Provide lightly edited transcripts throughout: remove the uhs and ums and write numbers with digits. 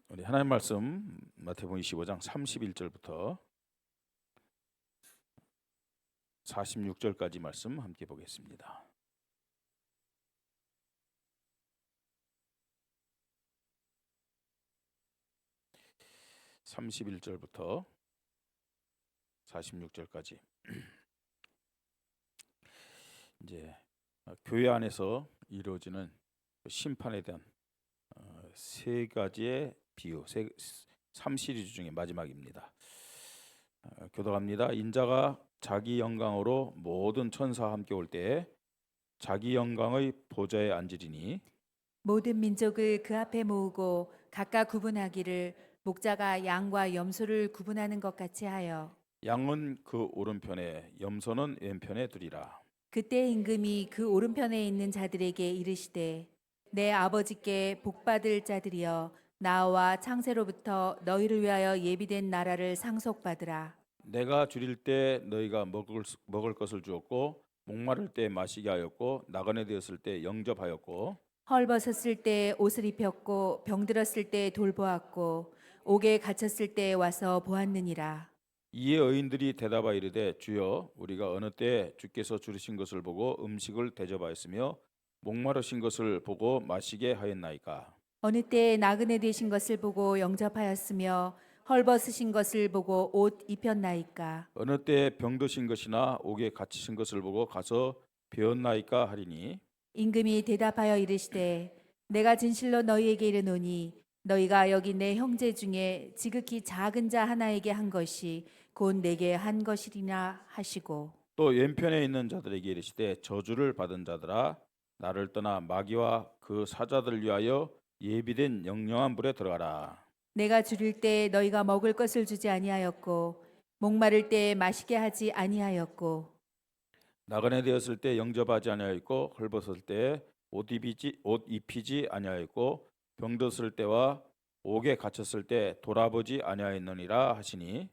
우리 하나님 말씀 마태복음 25장 31절부터 46절까지 말씀 함께 보겠습니다. (31절부터) 46절까지 이제 교회 안에서 이루어지는 심판에 대한 세 가지의 비유, 3시리즈 중에 마지막입니다. 교독합니다. 인자가 자기 영광으로 모든 천사와 함께 올 때에 자기 영광의 보좌에 앉으리니 모든 민족을 그 앞에 모으고 각각 구분하기를 목자가 양과 염소를 구분하는 것 같이 하여 양은 그 오른편에 염소는 왼편에 두리라. 그때 임금이 그 오른편에 있는 자들에게 이르시되 내 아버지께 복받을 자들이여 나와 창세로부터 너희를 위하여 예비된 나라를 상속받으라. 내가 줄일 때 너희가 먹을 것을 주었고 목마를 때 마시게 하였고 나그네 되었을 때 영접하였고 헐벗었을 때 옷을 입혔고 병들었을 때 돌보았고 옥에 갇혔을 때 와서 보았느니라. 이에 의인들이 대답하여 이르되 주여 우리가 어느 때 주께서 줄이신 것을 보고 음식을 대접하였으며 목마르신 것을 보고 마시게 하였나이까. 어느 때 나그네 되신 것을 보고 영접하였으며 헐벗으신 것을 보고 옷 입혔나이까. 어느 때 병드신 것이나 옥에 갇히신 것을 보고 가서 배웠나이까 하리니 임금이 대답하여 이르시되 내가 진실로 너희에게 이르노니 너희가 여기 내 형제 중에 지극히 작은 자 하나에게 한 것이 곧 내게 한 것이리라 하시고 또 왼편에 있는 자들에게 이르시되 저주를 받은 자들아 나를 떠나 마귀와 그 사자들을 위하여 예비된 영영한 불에 들어가라. 내가 줄일 때 너희가 먹을 것을 주지 아니하였고 목마를 때 마시게 하지 아니하였고 나그네 되었을 때 영접하지 아니하였고 헐벗을 때 옷 입히지 아니하였고 병들었을 때와 옥에 갇혔을 때 돌아보지 아니하였느니라 하시니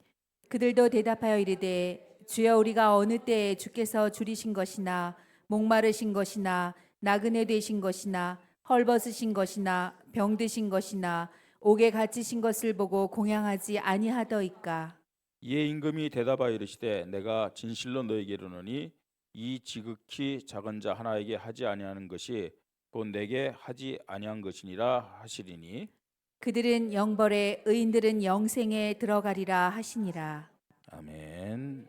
그들도 대답하여 이르되 주여 우리가 어느 때에 주께서 줄이신 것이나 목마르신 것이나 나그네 되신 것이나 헐벗으신 것이나 병드신 것이나 옥에 갇히신 것을 보고 공양하지 아니하더이까. 이에 임금이 대답하여 이르시되 내가 진실로 너에게 이르노니 이 지극히 작은 자 하나에게 하지 아니하는 것이 곧 내게 하지 아니한 것이니라 하시리니 그들은 영벌에 의인들은 영생에 들어가리라 하시니라. 아멘.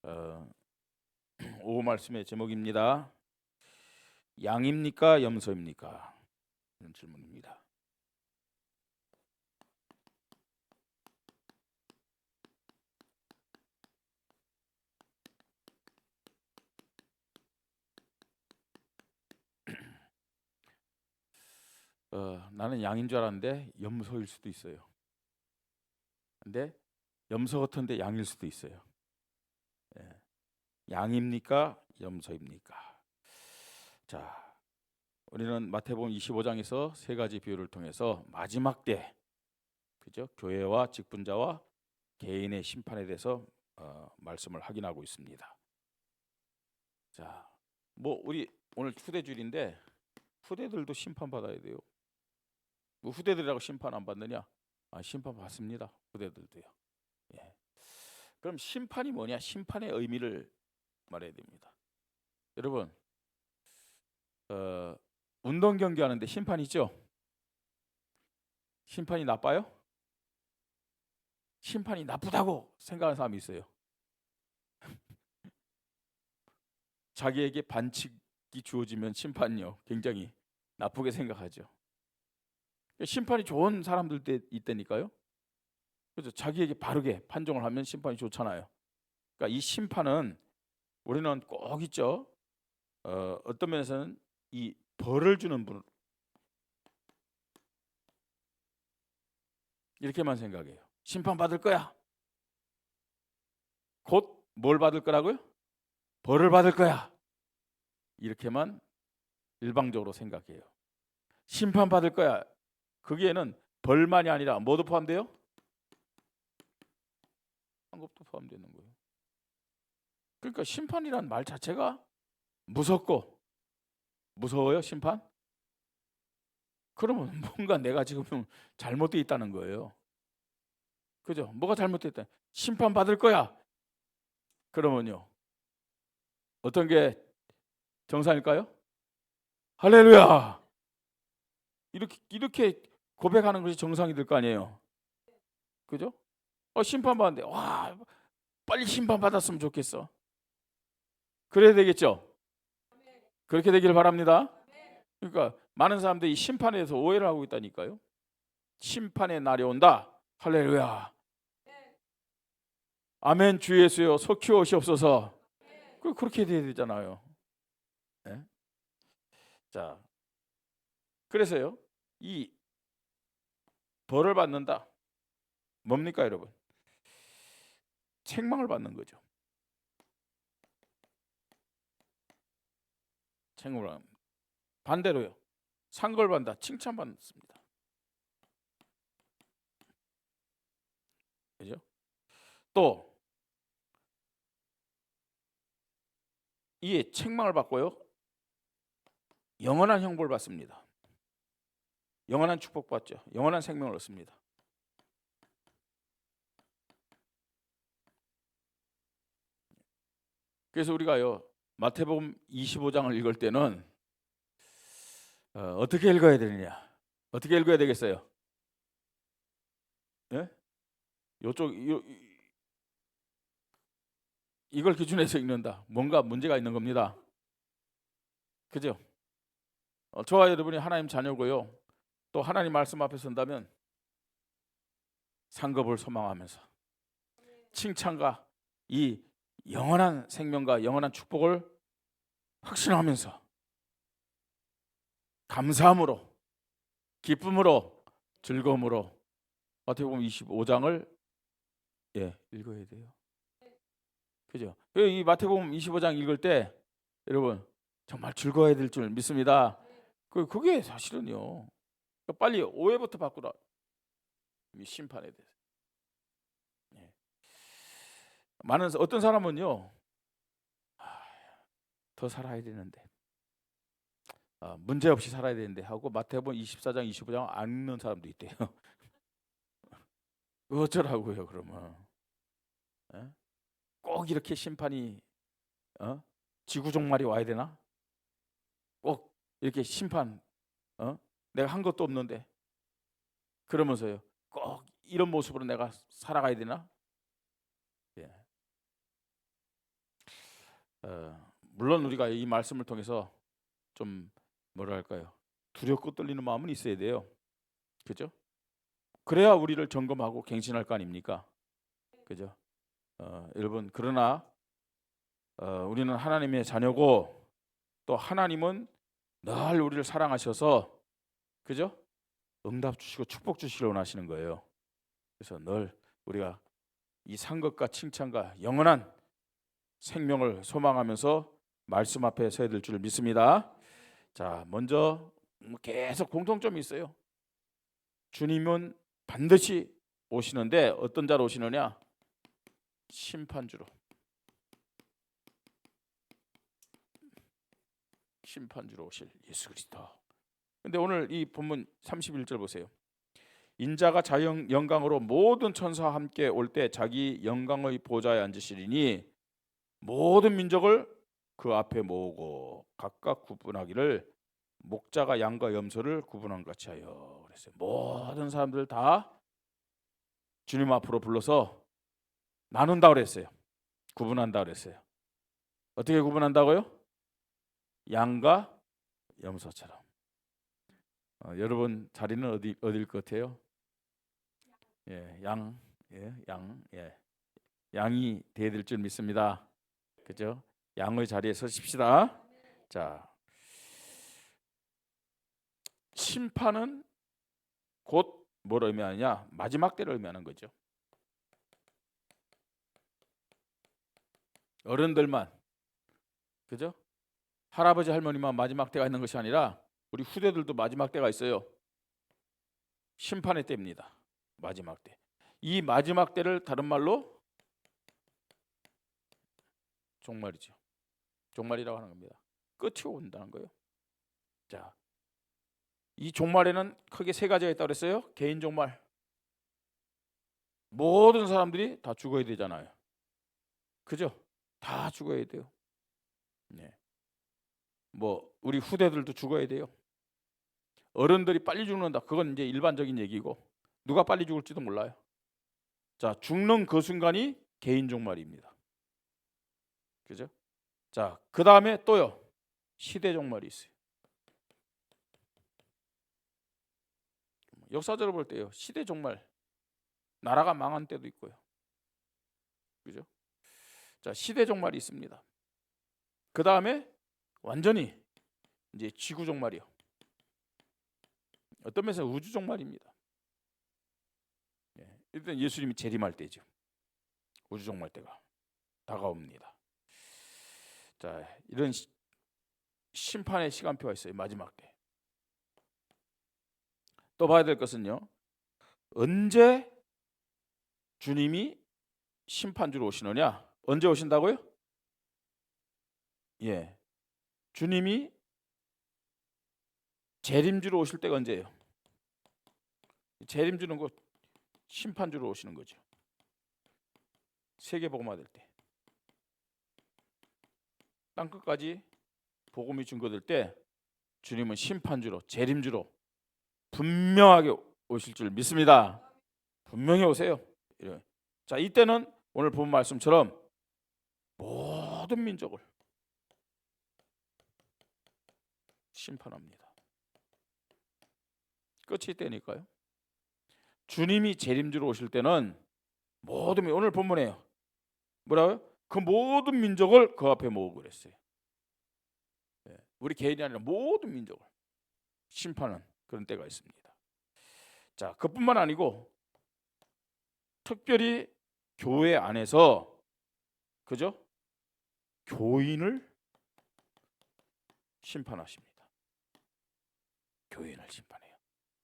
어, 오 말씀의 제목입니다. 양입니까 염소입니까? 이런 질문입니다. 나는 양인 줄 알았는데 염소일 수도 있어요. 근데 염소 같은데 양일 수도 있어요. 예. 양입니까 염소입니까? 자, 우리는 마태복음 25장에서 세 가지 비유를 통해서 마지막 때, 그죠? 교회와 직분자와 개인의 심판에 대해서 말씀을 확인하고 있습니다. 자, 뭐 우리 오늘 후대주일인데 후대들도 심판 받아야 돼요. 뭐 후대들이라고 심판 안 받느냐? 심판 받습니다. 후대들도요. 예. 그럼 심판이 뭐냐? 심판의 의미를 말해야 됩니다. 여러분, 운동 경기 하는데 심판 있죠? 심판이 나빠요? 심판이 나쁘다고 생각하는 사람이 있어요. 자기에게 반칙이 주어지면 심판이요 굉장히 나쁘게 생각하죠. 심판이 좋은 사람들도 있다니까요. 그래서 자기에게 바르게 판정을 하면 심판이 좋잖아요. 그러니까 이 심판은 우리는 꼭 있죠. 어떤 면에서는 이 벌을 주는 분 이렇게만 생각해요. 심판 받을 거야. 곧 뭘 받을 거라고요? 벌을 받을 거야. 이렇게만 일방적으로 생각해요. 심판 받을 거야. 거기에는 벌만이 아니라 뭐도 포함돼요? 상급도 포함되는 거예요. 그러니까 심판이란 말 자체가 무섭고 무서워요. 심판? 그러면 뭔가 내가 지금 잘못되어 있다는 거예요. 그죠? 뭐가 잘못됐다? 심판 받을 거야. 그러면요, 어떤 게 정상일까요? 할렐루야. 이렇게 고백하는 것이 정상이 될 거 아니에요. 그죠? 심판 받는데 와, 빨리 심판 받았으면 좋겠어. 그래야 되겠죠. 그렇게 되기를 바랍니다. 그러니까 많은 사람들이 심판에 대해서 오해를 하고 있다니까요. 심판의 날이 온다. 할렐루야. 아멘. 주 예수여 속히 오시옵소서. 그렇게 돼야 되잖아요. 네? 자, 그래서요, 이 벌을 받는다. 뭡니까, 여러분? 책망을 받는 거죠. 책망을 합니다. 반대로요, 상걸 받는다. 칭찬받습니다. 그죠? 또 이 책망을 받고요, 영원한 형벌을 받습니다. 영원한 축복 받죠. 영원한 생명을 얻습니다. 그래서 우리가요, 마태복음 25장을 읽을 때는 어떻게 읽어야 되느냐? 어떻게 읽어야 되겠어요? 예? 이걸 기준해서 읽는다. 뭔가 문제가 있는 겁니다. 그죠? 저와 여러분이 하나님 자녀고요, 또 하나님 말씀 앞에 선다면 상급을 소망하면서 칭찬과 이 영원한 생명과 영원한 축복을 확신하면서 감사함으로, 기쁨으로, 즐거움으로 마태복음 25장을 읽어야 돼요. 그죠? 이 마태복음 25장 읽을 때 여러분 정말 즐거워야 될 줄 믿습니다. 그게 사실은요, 빨리 오해부터 바꾸라. 이 심판에 대해서. 많은 어떤 사람은요, 더 살아야 되는데, 문제 없이 살아야 되는데 하고 마태복음 24장 25장 안 읽는 사람도 있대요. 어쩌라고요, 그러면? 꼭 이렇게 심판이 지구 종말이 와야 되나? 꼭 이렇게 심판, 내가 한 것도 없는데 그러면서요, 꼭 이런 모습으로 내가 살아가야 되나? 예. 물론 우리가 이 말씀을 통해서 좀 뭐랄까요, 두렵고 떨리는 마음은 있어야 돼요. 그죠? 그래야 우리를 점검하고 갱신할 거 아닙니까? 그죠? 여러분, 그러나 우리는 하나님의 자녀고, 또 하나님은 늘 우리를 사랑하셔서, 그죠? 응답 주시고 축복 주시기를 원하시는 거예요. 그래서 늘 우리가 이 상급과 칭찬과 영원한 생명을 소망하면서 말씀 앞에 서야 될 줄 믿습니다. 자, 먼저 계속 공통점이 있어요. 주님은 반드시 오시는데 어떤 자로 오시느냐? 심판주로. 심판주로 오실 예수 그리스도. 근데 오늘 이 본문 31절 보세요. 인자가 자영 영광으로 모든 천사와 함께 올 때 자기 영광의 보좌에 앉으시리니 모든 민족을 그 앞에 모으고 각각 구분하기를 목자가 양과 염소를 구분한 같이 하여. 그랬어요. 모든 사람들 다 주님 앞으로 불러서 나눈다 그랬어요. 구분한다 그랬어요. 어떻게 구분한다고요? 양과 염소처럼. 여러분 자리는 어디일 것 같아요? 양, 양이 돼야 될 줄 믿습니다. 그죠? 양의 자리에 서십시다. 자, 심판은 곧 뭘 의미하느냐? 마지막 때를 의미하는 거죠. 어른들만, 그죠? 할아버지 할머니만 마지막 때가 있는 것이 아니라 우리 후대들도 마지막 때가 있어요. 심판의 때입니다. 마지막 때. 이 마지막 때를 다른 말로 종말이죠. 종말이라고 하는 겁니다. 끝이 온다는 거예요. 자, 이 종말에는 크게 세 가지가 있다고 그랬어요. 개인 종말. 모든 사람들이 다 죽어야 되잖아요. 그죠? 다 죽어야 돼요. 네. 뭐 우리 후대들도 죽어야 돼요. 어른들이 빨리 죽는다. 그건 이제 일반적인 얘기고 누가 빨리 죽을지도 몰라요. 자, 죽는 그 순간이 개인 종말입니다. 그죠? 자, 그 다음에 또요. 시대 종말이 있어요. 역사적으로 볼 때요. 시대 종말. 나라가 망한 때도 있고요. 그죠? 자, 시대 종말이 있습니다. 그 다음에 완전히 이제 지구 종말이요. 어떤 면에서 우주 종말입니다. 일단 예수님이 재림할 때죠. 우주 종말 때가 다가옵니다. 자, 이런 심판의 시간표가 있어요. 마지막 때. 또 봐야 될 것은요. 언제 주님이 심판주로 오시느냐? 언제 오신다고요? 예. 주님이 재림주로 오실 때가 언제예요? 재림주는 곧 심판주로 오시는 거죠. 세계복음화 될 때. 땅끝까지 복음이 증거될 때 주님은 심판주로, 재림주로 분명하게 오실 줄 믿습니다. 분명히 오세요. 자, 이때는 오늘 본 말씀처럼 모든 민족을 심판합니다. 끝이 때니까요. 주님이 재림주로 오실 때는 모든, 오늘 본문에요. 뭐라고요? 그 모든 민족을 그 앞에 모으고 그랬어요. 우리 개인이 아니라 모든 민족을 심판하는 그런 때가 있습니다. 자, 그뿐만 아니고 특별히 교회 안에서, 그죠? 교인을 심판하십니다. 교인을 심판해요.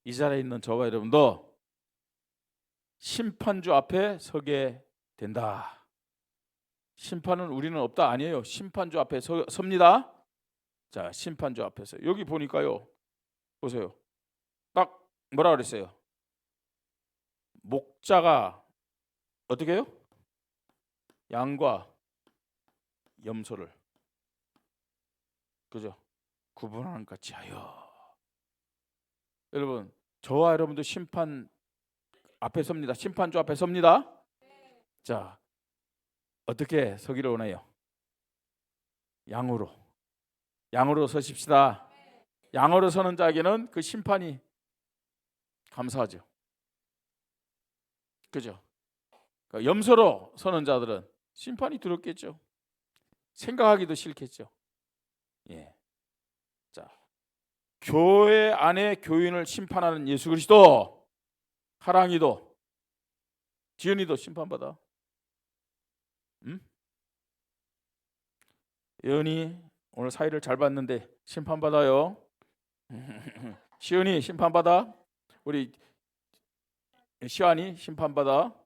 이 자리에 있는 저와 여러분도 심판주 앞에 서게 된다. 심판은 우리는 없다 아니에요. 심판주 앞에 섭니다. 자, 심판주 앞에서 여기 보니까요. 보세요. 딱 뭐라 그랬어요? 목자가 어떻게 해요? 양과 염소를, 그죠? 구분하는 같이 하여. 여러분, 저와 여러분도 심판 앞에 섭니다. 심판주 앞에 섭니다. 자, 어떻게 서기를 원해요? 양으로 서십시다. 양으로 서는 자에게는 그 심판이 감사하죠. 그죠? 그러니까 염소로 서는 자들은 심판이 두렵겠죠. 생각하기도 싫겠죠. 예. 자, 교회 안에 교인을 심판하는 예수 그리스도, 하랑이도, 지은이도 심판받아. 예은이 오늘 사회를 잘 봤는데 심판받아요. 시은이 심판받아. 우리 시환이 심판받아.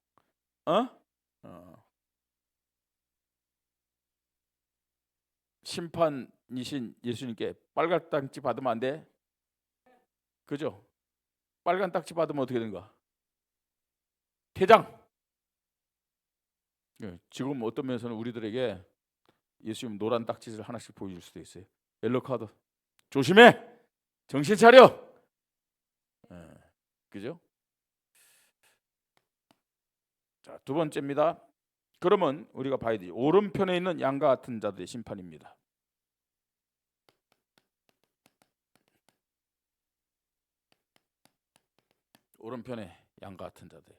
심판이신 예수님께 빨간 딱지 받으면 안 돼. 그죠? 빨간 딱지 받으면 어떻게 되는가? 퇴장. 지금 어떤 면에서는 우리들에게 예수님 노란 딱지를 하나씩 보여줄 수도 있어요. 옐로 카드. 조심해. 정신 차려. 그죠? 자, 두 번째입니다. 그러면 우리가 봐야 되죠. 오른편에 있는 양과 같은 자들의 심판입니다. 오른편에 양과 같은 자들.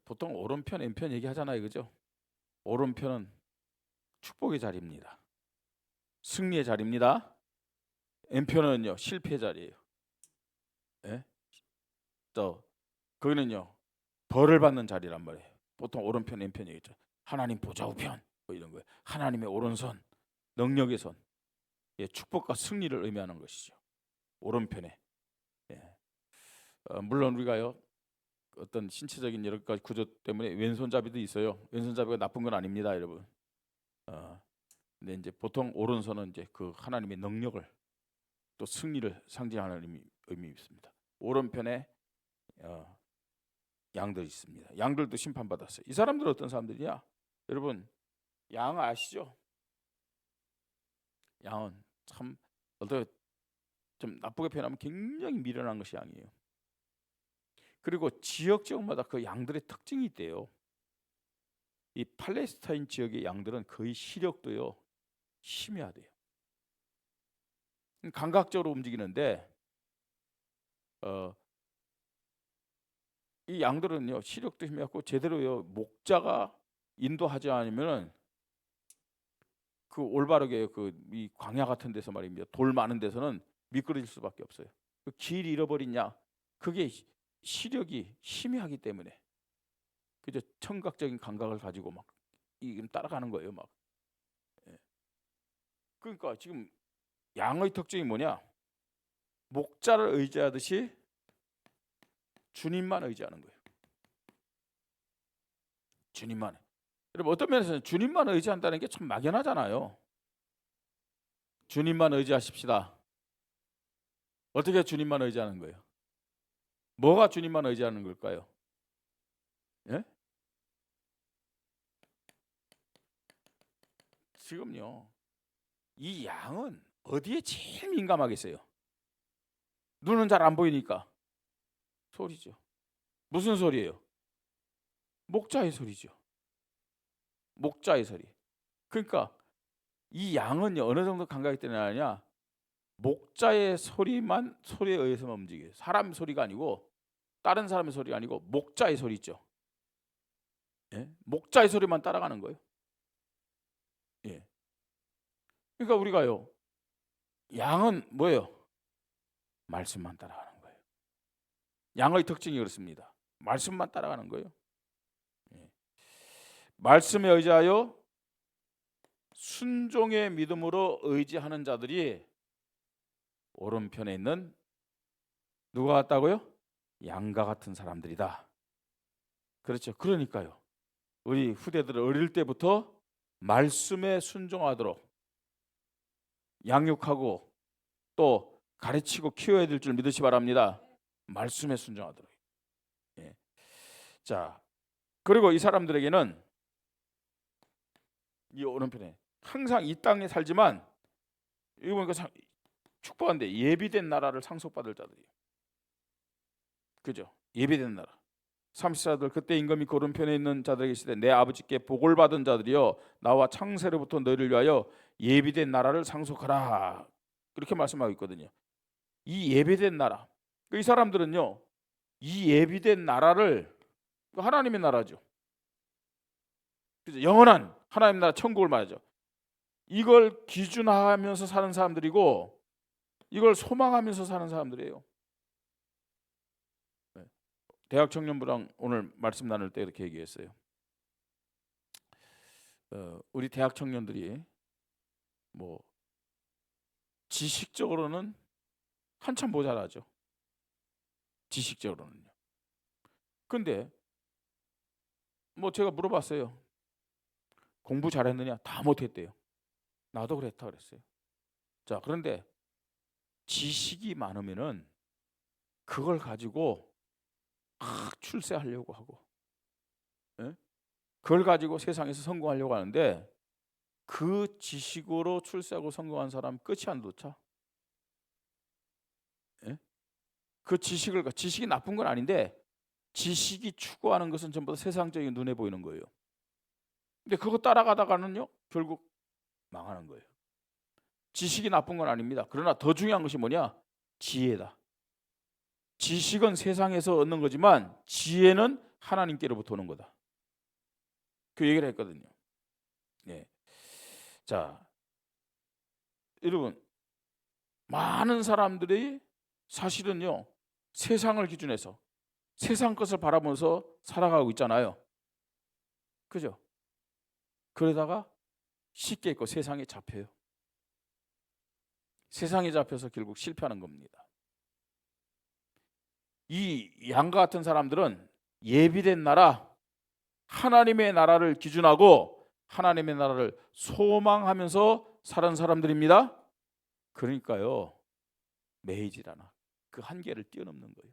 보통 오른편, 왼편 얘기하잖아요, 그죠? 오른편은 축복의 자리입니다. 승리의 자리입니다. 왼편은요 실패의 자리예요. 예? 또 거기는요 벌을 받는 자리란 말이에요. 보통 오른편, 왼편 얘기죠. 하나님 보좌 우편 뭐 이런 거예요. 하나님의 오른손, 능력의 손, 축복과 승리를 의미하는 것이죠. 오른편에. 물론 우리가요 어떤 신체적인 여러 가지 구조 때문에 왼손잡이도 있어요. 왼손잡이가 나쁜 건 아닙니다, 여러분. 근데 이제 보통 오른손은 이제 그 하나님의 능력을 또 승리를 상징하는 의미 있습니다. 오른편에 양들이 있습니다. 양들도 심판받았어요. 이 사람들은 어떤 사람들이냐? 여러분, 양 아시죠? 양은 참 어떻게 좀 나쁘게 표현하면 굉장히 미련한 것이 양이에요. 그리고 지역마다 그 양들의 특징이 있대요. 이 팔레스타인 지역의 양들은 거의 시력도요 희미하대요. 감각적으로 움직이는데 이 양들은요 시력도 희미하고 제대로요 목자가 인도하지 않으면은 그 올바르게 이 광야 같은 데서 말입니다. 돌 많은 데서는 미끄러질 수밖에 없어요. 그 길 잃어버리냐? 그게 시력이 희미하기 때문에 그저 청각적인 감각을 가지고 막 따라가는 거예요, 막. 예. 그러니까 지금 양의 특징이 뭐냐? 목자를 의지하듯이 주님만 의지하는 거예요. 주님만. 여러분 어떤 면에서는 주님만 의지한다는 게 참 막연하잖아요. 주님만 의지하십시다. 어떻게 주님만 의지하는 거예요? 뭐가 주님만 의지하는 걸까요? 예? 지금요 이 양은 어디에 제일 민감하겠어요? 눈은 잘 안 보이니까 소리죠. 무슨 소리예요? 목자의 소리죠. 목자의 소리. 그러니까 이 양은 어느 정도 감각이 뛰어나냐? 목자의 소리에 의해서만 움직여요. 사람 소리가 아니고 다른 사람의 소리가 아니고 목자의 소리 있죠. 예? 목자의 소리만 따라가는 거예요. 예. 그러니까 우리가요 양은 뭐예요? 말씀만 따라가는 거예요. 양의 특징이 그렇습니다. 말씀만 따라가는 거예요. 예. 말씀에 의지하여 순종의 믿음으로 의지하는 자들이 오른편에 있는 누가 같다고요? 양과 같은 사람들이다. 그렇죠. 그러니까요. 우리 후대들 어릴 때부터 말씀에 순종하도록 양육하고 또 가르치고 키워야 될 줄 믿으시 바랍니다. 말씀에 순종하도록. 예. 자, 그리고 이 사람들에게는 이 오른편에 항상 이 땅에 살지만 이거 보니까 축복한데 예비된 나라를 상속받을 자들이에요. 그죠? 예비된 나라. 30사들 그때 임금이 그 오른편에 있는 자들에게 시되 내 아버지께 복을 받은 자들이여 나와 창세로부터 너희를 위하여 예비된 나라를 상속하라. 그렇게 말씀하고 있거든요. 이 예비된 나라. 이 사람들은요. 이 예비된 나라를 하나님의 나라죠. 그죠? 영원한 하나님 나라 천국을 말하죠. 이걸 기준하면서 사는 사람들이고 이걸 소망하면서 사는 사람들이에요. 대학 청년부랑 오늘 말씀 나눌 때 이렇게 얘기했어요. 우리 대학 청년들이 뭐 지식적으로는 한참 모자라죠. 지식적으로는요. 근데 뭐 제가 물어봤어요. 공부 잘했느냐? 다 못했대요. 나도 그랬다 그랬어요. 자, 그런데 지식이 많으면은 그걸 가지고 출세하려고 하고, 예? 그걸 가지고 세상에서 성공하려고 하는데 그 지식으로 출세하고 성공한 사람 끝이 안 좋죠. 예? 그 지식이 나쁜 건 아닌데 지식이 추구하는 것은 전부 다 세상적인 눈에 보이는 거예요. 근데 그거 따라가다가는요 결국 망하는 거예요. 지식이 나쁜 건 아닙니다. 그러나 더 중요한 것이 뭐냐? 지혜다. 지식은 세상에서 얻는 거지만 지혜는 하나님께로부터 오는 거다. 그 얘기를 했거든요. 예. 자, 여러분 많은 사람들이 사실은요 세상을 기준해서 세상 것을 바라보면서 살아가고 있잖아요. 그죠? 그러다가 쉽게 있고 세상에 잡혀요. 세상에 잡혀서 결국 실패하는 겁니다. 이 양과 같은 사람들은 예비된 나라, 하나님의 나라를 기준하고 하나님의 나라를 소망하면서 사는 사람들입니다. 그러니까요 매이질 않아. 그 한계를 뛰어넘는 거예요.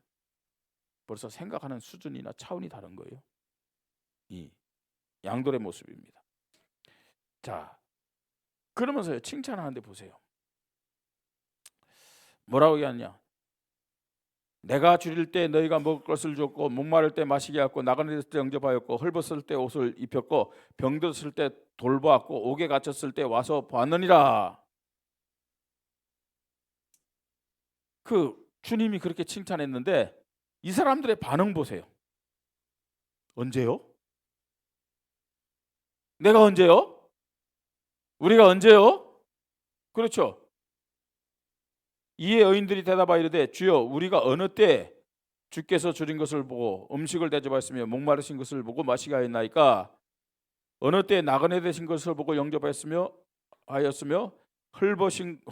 벌써 생각하는 수준이나 차원이 다른 거예요. 이 양돌의 모습입니다. 자, 그러면서요 칭찬하는데 보세요. 뭐라고 얘기하냐? 내가 줄일 때 너희가 먹을 것을 줬고 목마를 때 마시게 하였고 나그네 때 영접하였고 헐벗을 때 옷을 입혔고 병들었을 때 돌보았고 옥에 갇혔을 때 와서 보았느니라. 그 주님이 그렇게 칭찬했는데 이 사람들의 반응 보세요. 언제요? 내가 언제요? 우리가 언제요? 그렇죠. 이에 여인들이 대답하여 이르되 주여 우리가 어느 때 주께서 줄인 것을 보고 음식을 대접하였으며 목마르신 것을 보고 마시게 하였나이까? 어느 때 나그네 되신 것을 보고 영접하였으며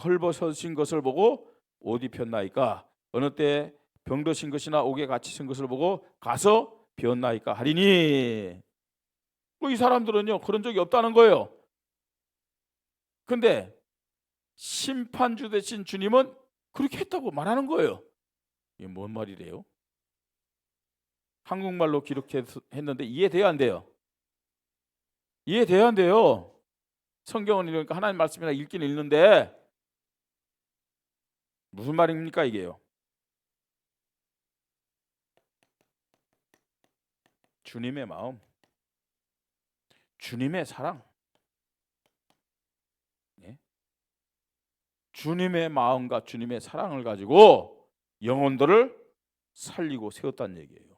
헐벗으신 것을 보고 옷 입혔나이까? 어느 때 병드신 것이나 옥에 갇히신 것을 보고 가서 비었나이까 하리니. 이 사람들은요 그런 적이 없다는 거예요. 근데 심판주 되신 주님은 그렇게 했다고 말하는 거예요. 이게 뭔 말이래요? 한국말로 기록했는데 이해돼야 안 돼요? 이해돼야 안 돼요? 성경은 이러니까 하나님 말씀이나 읽긴 읽는데 무슨 말입니까 이게요? 주님의 마음, 주님의 사랑, 주님의 마음과 주님의 사랑을 가지고 영혼들을 살리고 세웠다는 얘기예요.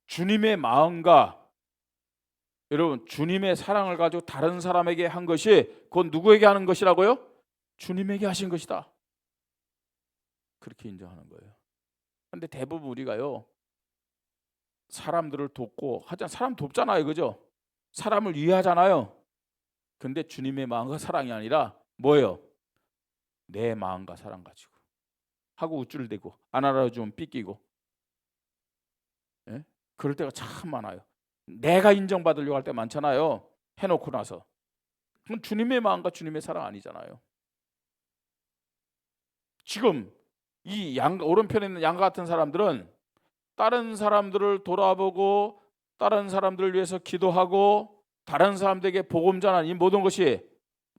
주님의 마음과 여러분 주님의 사랑을 가지고 다른 사람에게 한 것이 그건 누구에게 하는 것이라고요? 주님에게 하신 것이다. 그렇게 인정하는 거예요. 그런데 대부분 우리가요 사람들을 돕고 하자 사람 돕잖아요, 그죠? 사람을 위하잖아요. 근데 주님의 마음과 사랑이 아니라 뭐예요? 내 마음과 사랑 가지고 하고 우쭐대고 안 알아주면 삐끼고, 예? 그럴 때가 참 많아요. 내가 인정받으려고 할 때 많잖아요. 해놓고 나서. 그건 주님의 마음과 주님의 사랑 아니잖아요. 지금 이 오른편에 있는 양과 같은 사람들은 다른 사람들을 돌아보고 다른 사람들을 위해서 기도하고 다른 사람들에게 복음 전하는 이 모든 것이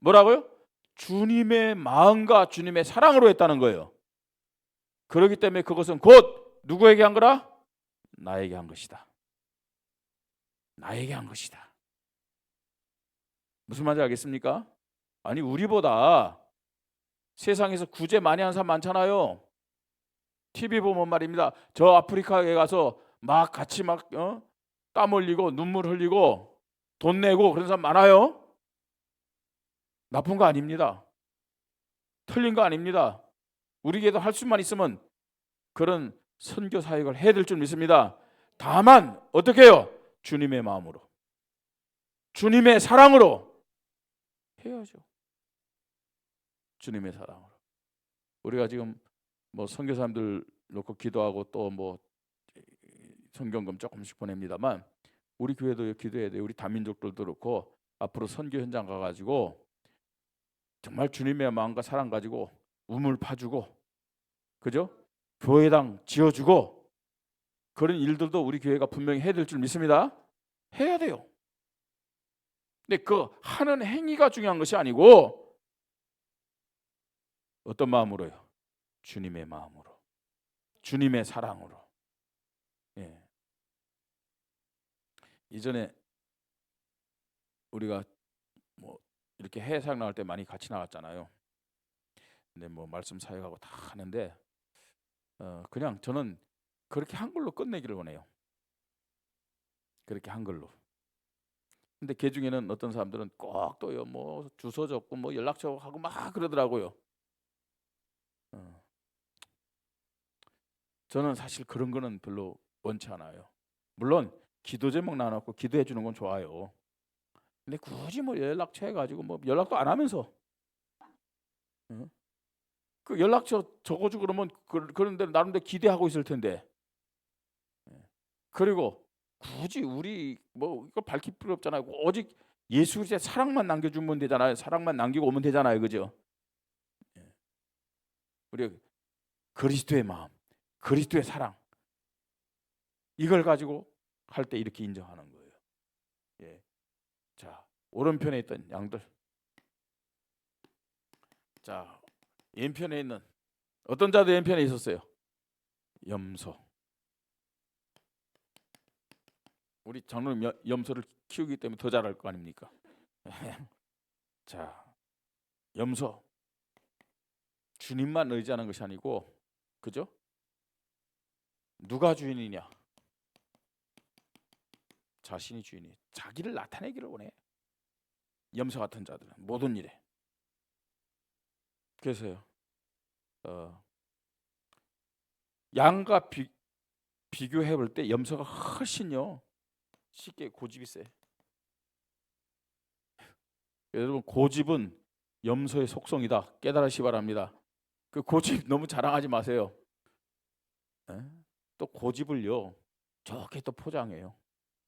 뭐라고요? 주님의 마음과 주님의 사랑으로 했다는 거예요. 그렇기 때문에 그것은 곧 누구에게 한 거라? 나에게 한 것이다. 나에게 한 것이다. 무슨 말인지 알겠습니까? 아니 우리보다 세상에서 구제 많이 하는 사람 많잖아요. TV 보면 말입니다. 저 아프리카에 가서 막 같이 땀 흘리고 눈물 흘리고 돈 내고 그런 사람 많아요. 나쁜 거 아닙니다. 틀린 거 아닙니다. 우리에게도 할 수만 있으면 그런 선교 사역을 해야 될 줄 믿습니다. 다만 어떻게 해요? 주님의 마음으로, 주님의 사랑으로 해야죠. 주님의 사랑으로. 우리가 지금 뭐 선교사님들 놓고 기도하고 또 뭐 성경금 조금씩 보냅니다만 우리 교회도 기도해야 돼요. 우리 다민족들도 그렇고 앞으로 선교 현장 가가지고 정말 주님의 마음과 사랑 가지고 우물 파주고, 그죠? 교회당 지어주고 그런 일들도 우리 교회가 분명히 해야 될 줄 믿습니다. 해야 돼요. 근데 그 하는 행위가 중요한 것이 아니고 어떤 마음으로요? 주님의 마음으로, 주님의 사랑으로. 예. 이전에 우리가 뭐 이렇게 해외 사역 나갈 때 많이 같이 나갔잖아요. 근데 뭐 말씀 사역하고 다 하는데 그냥 저는 그렇게 한글로 끝내기를 원해요. 그렇게 한글로. 근데 그 중에는 어떤 사람들은 꼭 또요 뭐 주소 적고 뭐 연락처 하고 막 그러더라고요. 저는 사실 그런 거는 별로 원치 않아요. 물론 기도 제목 나눠놓고 기도해 주는 건 좋아요. 근데 굳이 뭐 연락처 해가지고 뭐 연락도 안 하면서 그 연락처 적어주고 그러면 그런데 나름대로 기대하고 있을 텐데. 그리고 굳이 우리 뭐 이거 밝힐 필요 없잖아요. 오직 예수 그리스도의 사랑만 남겨주면 되잖아요. 사랑만 남기고 오면 되잖아요, 그죠? 우리 그리스도의 마음, 그리스도의 사랑, 이걸 가지고 할 때 이렇게 인정하는 거예요. 예. 자, 오른편에 있던 양들. 자, 왼편에 있는 어떤 자들 왼편에 있었어요? 염소. 우리 장로님 염소를 키우기 때문에 더 잘할 거 아닙니까? 자, 염소. 주님만 의지하는 것이 아니고, 그죠? 누가 주인이냐? 자신이 주인이. 자기를 나타내기를 원해. 염소 같은 자들은 모든 일에. 그래서요, 양과 비교해 볼 때 염소가 훨씬요 쉽게 고집이 세. 여러분, 고집은 염소의 속성이다. 깨달으시 바랍니다. 그 고집 너무 자랑하지 마세요. 에? 또 고집을요 좋게 또 포장해요.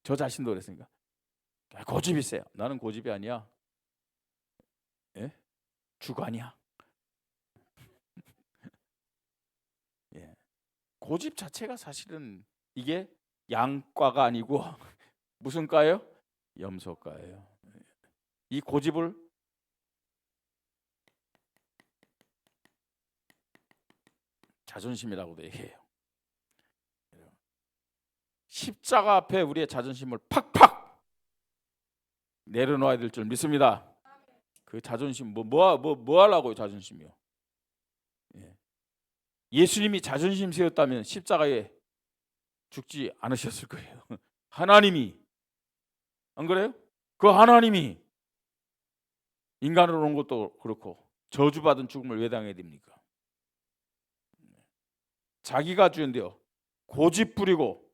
저 자신도 그랬으니까. 고집이 세요. 나는 고집이 아니야. 예? 주관이야. 예. 고집 자체가 사실은 이게 양과가 아니고 무슨 과예요? 염소과예요. 이 고집을 자존심이라고도 얘기해요. 십자가 앞에 우리의 자존심을 팍팍 내려놓아야 될 줄 믿습니다. 그 자존심 뭐 하려고요? 자존심이요. 예. 예수님이 자존심 세웠다면 십자가에 죽지 않으셨을 거예요. 하나님이, 안 그래요? 그 하나님이 인간으로 온 것도 그렇고 저주받은 죽음을 왜 당해야 됩니까? 자기가 주인데요, 고집 부리고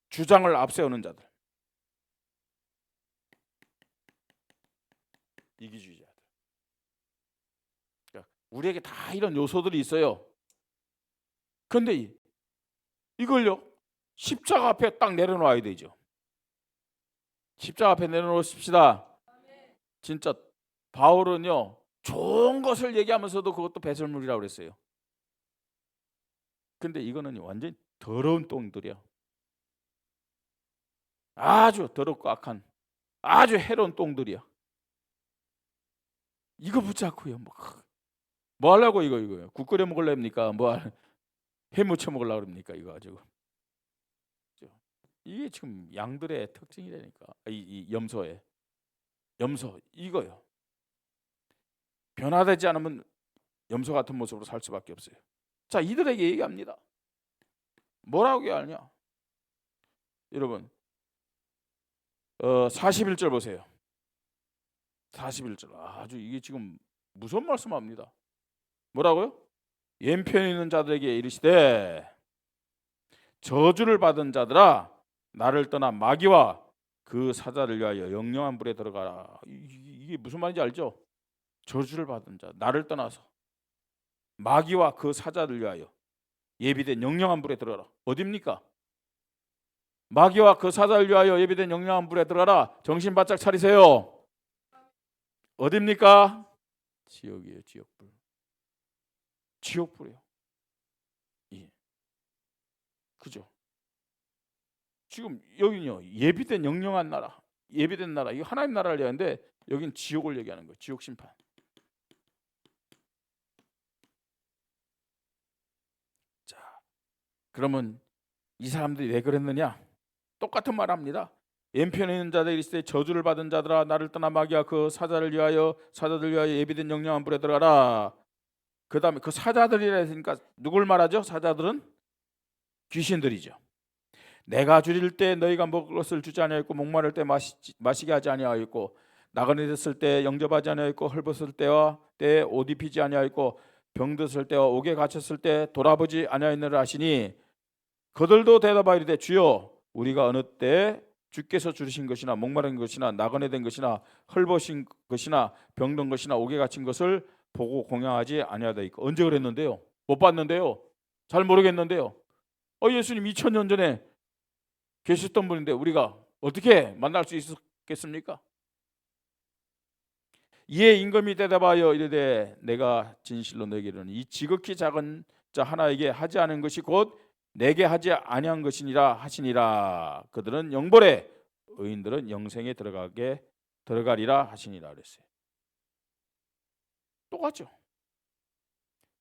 주장을 앞세우는 자들, 이기주의자들. 그러니까 우리에게 다 이런 요소들이 있어요. 그런데 이걸요 십자가 앞에 딱 내려놓아야 되죠. 십자가 앞에 내려놓으십시다. 진짜 바울은요 좋은 것을 얘기하면서도 그것도 배설물이라고 그랬어요. 근데 이거는 완전히 더러운 똥들이야. 아주 더럽고 악한 아주 해로운 똥들이야. 이거 붙잡고요 뭐 하려고 이거요? 국 끓여 먹으려니까 해 무쳐 먹으려고 그럽니까? 이거 가지고. 이게 지금 양들의 특징이라니까. 이 염소 이거요. 변화되지 않으면 염소 같은 모습으로 살 수밖에 없어요. 자, 이들에게 얘기합니다. 뭐라고 얘기하냐? 여러분 41절 보세요. 41절 아주 이게 지금 무서운 말씀합니다. 뭐라고요? 왼편에 있는 자들에게 이르시되 저주를 받은 자들아 나를 떠나 마귀와 그 사자를 위하여 영영한 불에 들어가라. 이게 무슨 말인지 알죠? 저주를 받은 자 나를 떠나서 마귀와 그 사자를 위하여 예비된 영영한 불에 들어가라. 어디입니까? 마귀와 그 사자를 위하여 예비된 영영한 불에 들어가라. 정신 바짝 차리세요. 어디입니까? 지옥이에요. 지옥불. 지옥불이요. 예. 그죠? 지금 여기는요 예비된 영영한 나라, 예비된 나라, 이거 하나님 나라를 얘기하는데 여긴 지옥을 얘기하는 거예요. 지옥 심판. 자, 그러면 이 사람들이 왜 그랬느냐? 똑같은 말합니다. 왼편에 있는 자들이 있을 때 저주를 받은 자들아 나를 떠나 마귀와 그 사자들 위하여 예비된 영영한 불에 들어가라. 그 다음에 그 사자들이라 했으니까 누굴 말하죠? 사자들은 귀신들이죠. 내가 줄일 때 너희가 먹을 것을 주지 아니하였고 목마를 때 마시게 하지 아니하였고 나그네 됐을 때 영접하지 아니하였고 헐벗을 때에 옷 입히지 아니하였고 병들었을 때와 옥에 갇혔을 때 돌아보지 아니하였느라 하시니 그들도 대답하여 이르되 주여 우리가 어느 때 주께서 줄이신 것이나 목마른 것이나 나그네 된 것이나 헐벗은 것이나 병든 것이나 옥에 갇힌 것을 보고 공양하지 아니하다이까. 언제 그랬는데요? 못 봤는데요? 잘 모르겠는데요? 예수님 2000년 전에 계셨던 분인데 우리가 어떻게 만날 수 있었겠습니까? 이에 임금이 대답하여 이르되 내가 진실로 너에게 이르노니 이 지극히 작은 자 하나에게 하지 않은 것이 곧 내게 하지 아니한 것이니라 하시니라. 그들은 영벌에 의인들은 영생에 들어가리라 하시니라 그랬어요. 똑같죠.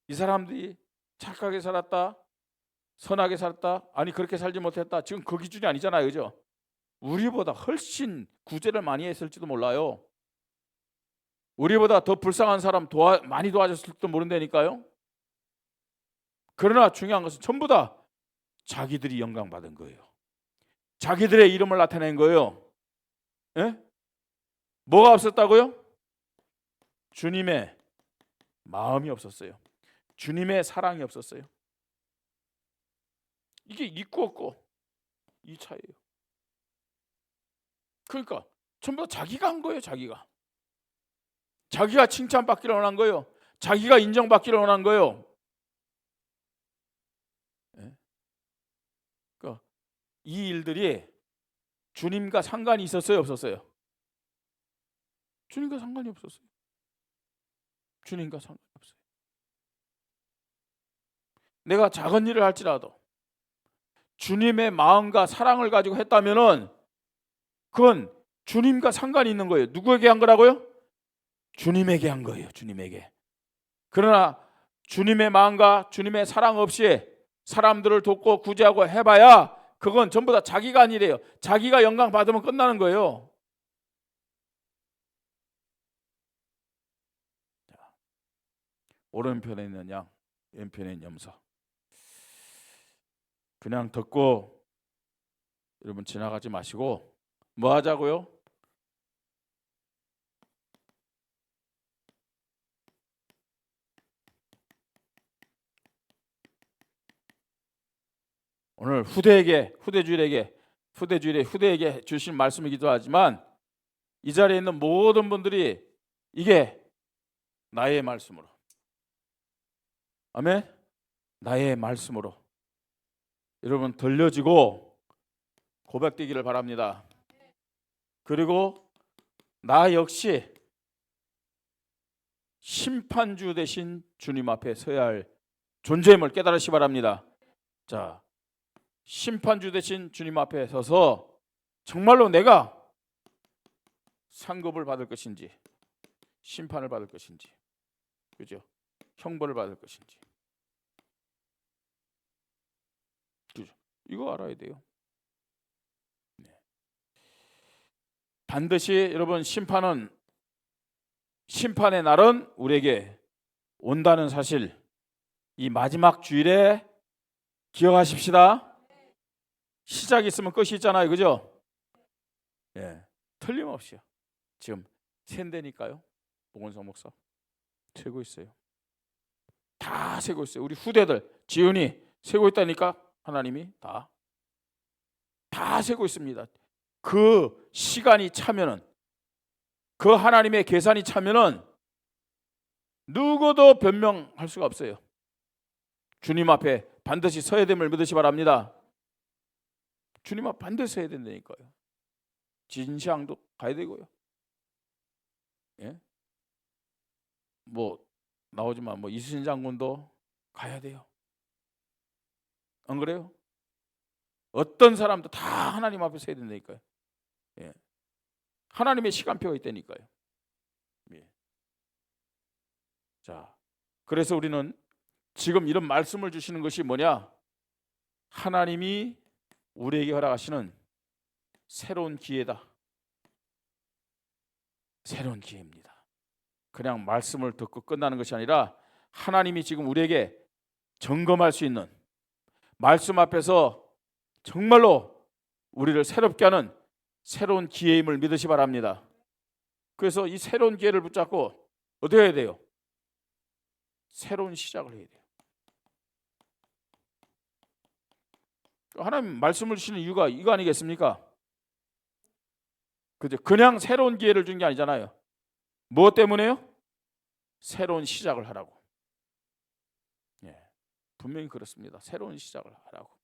이 사람들이 착하게 살았다, 선하게 살았다, 아니 그렇게 살지 못했다, 지금 그 기준이 아니잖아요, 그죠? 우리보다 훨씬 구제를 많이 했을지도 몰라요. 우리보다 더 불쌍한 사람 많이 도와줬을지도 모른다니까요. 그러나 중요한 것은 전부 다 자기들이 영광 받은 거예요. 자기들의 이름을 나타낸 거예요. 예? 뭐가 없었다고요? 주님의 마음이 없었어요. 주님의 사랑이 없었어요. 이게 있고 없고 이 차이예요. 그러니까 전부 다 자기가 한 거예요. 자기가 칭찬받기를 원한 거예요. 자기가 인정받기를 원한 거예요. 그러니까 이 일들이 주님과 상관이 있었어요, 없었어요? 주님과 상관이 없었어요. 주님과 상관이 없어요. 내가 작은 일을 할지라도 주님의 마음과 사랑을 가지고 했다면은 그건 주님과 상관이 있는 거예요. 누구에게 한 거라고요? 주님에게 한 거예요. 주님에게. 그러나 주님의 마음과 주님의 사랑 없이 사람들을 돕고 구제하고 해봐야 그건 전부 다 자기가 아니래요. 자기가 영광 받으면 끝나는 거예요. 오른편에 있는 양, 왼편에 있는 염소. 그냥 듣고 여러분 지나가지 마시고 뭐 하자고요? 오늘 후대에게 주신 말씀이기도 하지만 이 자리에 있는 모든 분들이 이게 나의 말씀으로, 아멘? 나의 말씀으로 여러분 들려지고 고백되기를 바랍니다. 그리고 나 역시 심판주 대신 주님 앞에 서야 할 존재임을 깨달으시기 바랍니다. 자, 심판주 대신 주님 앞에 서서 정말로 내가 상급을 받을 것인지 심판을 받을 것인지, 그죠? 형벌을 받을 것인지, 그죠? 이거 알아야 돼요. 네. 반드시 여러분 심판의 날은 우리에게 온다는 사실 이 마지막 주일에 기억하십시다. 시작이 있으면 끝이 있잖아요, 그죠? 예, 틀림없이요. 지금 샌대니까요. 봉원성 목사 세고 있어요. 다 세고 있어요. 우리 후대들 지은이 세고 있다니까. 하나님이 다 세고 있습니다. 그 시간이 차면은, 그 하나님의 계산이 차면은 누구도 변명할 수가 없어요. 주님 앞에 반드시 서야 됨을 믿으시 바랍니다. 주님 앞에 반드시 서야 된다니까요. 진시황도 가야 되고요. 예? 뭐 나오지만 뭐 이순신 장군도 가야 돼요. 안 그래요? 어떤 사람도 다 하나님 앞에 서야 된다니까요. 예. 하나님의 시간표가 있다니까요. 예. 자, 그래서 우리는 지금 이런 말씀을 주시는 것이 뭐냐? 하나님이 우리에게 허락하시는 새로운 기회다. 새로운 기회입니다. 그냥 말씀을 듣고 끝나는 것이 아니라 하나님이 지금 우리에게 점검할 수 있는, 말씀 앞에서 정말로 우리를 새롭게 하는 새로운 기회임을 믿으시 바랍니다. 그래서 이 새로운 기회를 붙잡고 어떻게 해야 돼요? 새로운 시작을 해야 돼요. 하나님 말씀을 주시는 이유가 이거 아니겠습니까? 그죠? 그냥 새로운 기회를 준 게 아니잖아요. 무엇 때문에요? 새로운 시작을 하라고. 예, 분명히 그렇습니다. 새로운 시작을 하라고.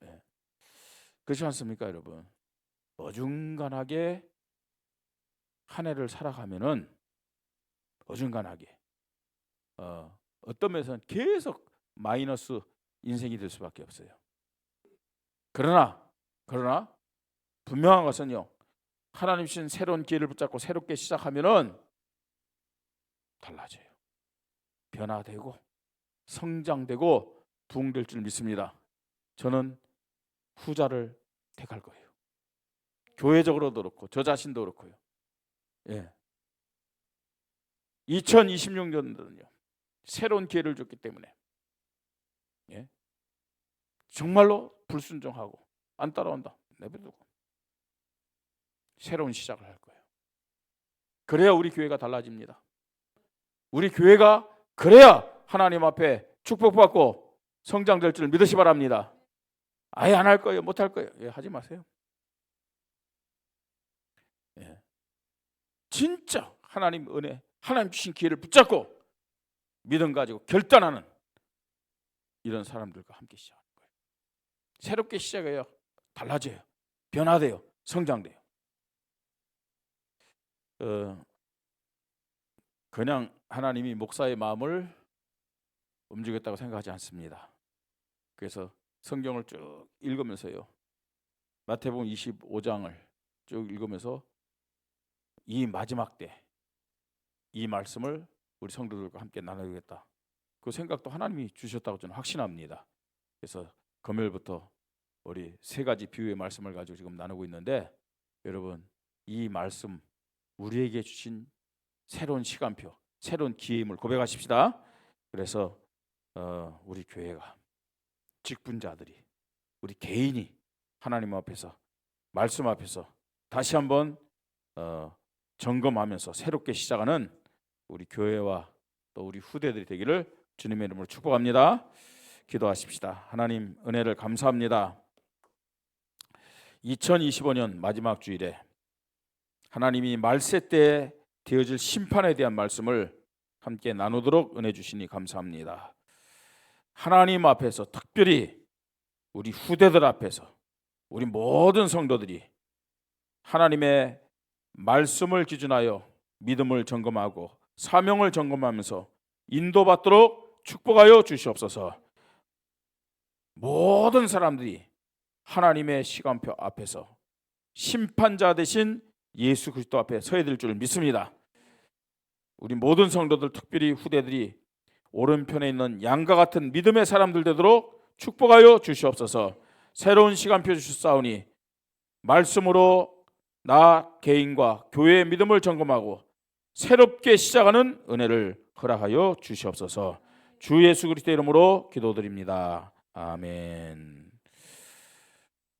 예. 그렇지 않습니까, 여러분? 어중간하게 한 해를 살아가면은 어중간하게 어떤 면에서는 계속 마이너스 인생이 될 수밖에 없어요. 그러나 분명한 것은요, 하나님 주신 새로운 기회를 붙잡고 새롭게 시작하면은 달라져요. 변화되고 성장되고 부흥될 줄 믿습니다. 저는 후자를 택할 거예요. 교회적으로도 그렇고 저 자신도 그렇고요. 2026년도는요 새로운 기회를 줬기 때문에 정말로 불순종하고 안 따라온다 내버려두고 새로운 시작을 할 거예요. 그래야 우리 교회가 달라집니다. 우리 교회가 그래야 하나님 앞에 축복받고 성장될 줄 믿으시 바랍니다. 아예 안 할 거예요, 못 할 거예요. 하지 마세요. 진짜 하나님 은혜, 하나님 주신 기회를 붙잡고 믿음 가지고 결단하는 이런 사람들과 함께 시작하는 거예요. 새롭게 시작해요. 달라져요. 변화돼요. 성장돼요. 그냥 하나님이 목사의 마음을 움직였다고 생각하지 않습니다. 그래서 성경을 쭉 읽으면서요, 마태복음 25장을 쭉 읽으면서 이 마지막 때 이 말씀을 우리 성도들과 함께 나누겠다, 그 생각도 하나님이 주셨다고 저는 확신합니다. 그래서 금요일부터 우리 세 가지 비유의 말씀을 가지고 지금 나누고 있는데, 여러분 이 말씀 우리에게 주신 새로운 시간표, 새로운 기회임을 고백하십시다. 그래서 우리 교회가, 직분자들이, 우리 개인이 하나님 앞에서, 말씀 앞에서 다시 한번 점검하면서 새롭게 시작하는 우리 교회와 또 우리 후대들이 되기를 주님의 이름으로 축복합니다. 기도하십시다. 하나님 은혜를 감사합니다. 2025년 마지막 주일에 하나님이 말세 때에 되어질 심판에 대한 말씀을 함께 나누도록 은혜 주시니 감사합니다. 하나님 앞에서, 특별히 우리 후대들 앞에서 우리 모든 성도들이 하나님의 말씀을 기준하여 믿음을 점검하고 사명을 점검하면서 인도받도록 축복하여 주시옵소서. 모든 사람들이 하나님의 시간표 앞에서 심판자 되신 예수 그리스도 앞에 서야 될 줄 믿습니다. 우리 모든 성도들, 특별히 후대들이 오른편에 있는 양과 같은 믿음의 사람들 되도록 축복하여 주시옵소서. 새로운 시간표 주셨사오니 말씀으로 나 개인과 교회의 믿음을 점검하고 새롭게 시작하는 은혜를 허락하여 주시옵소서. 주 예수 그리스도의 이름으로 기도드립니다. 아멘.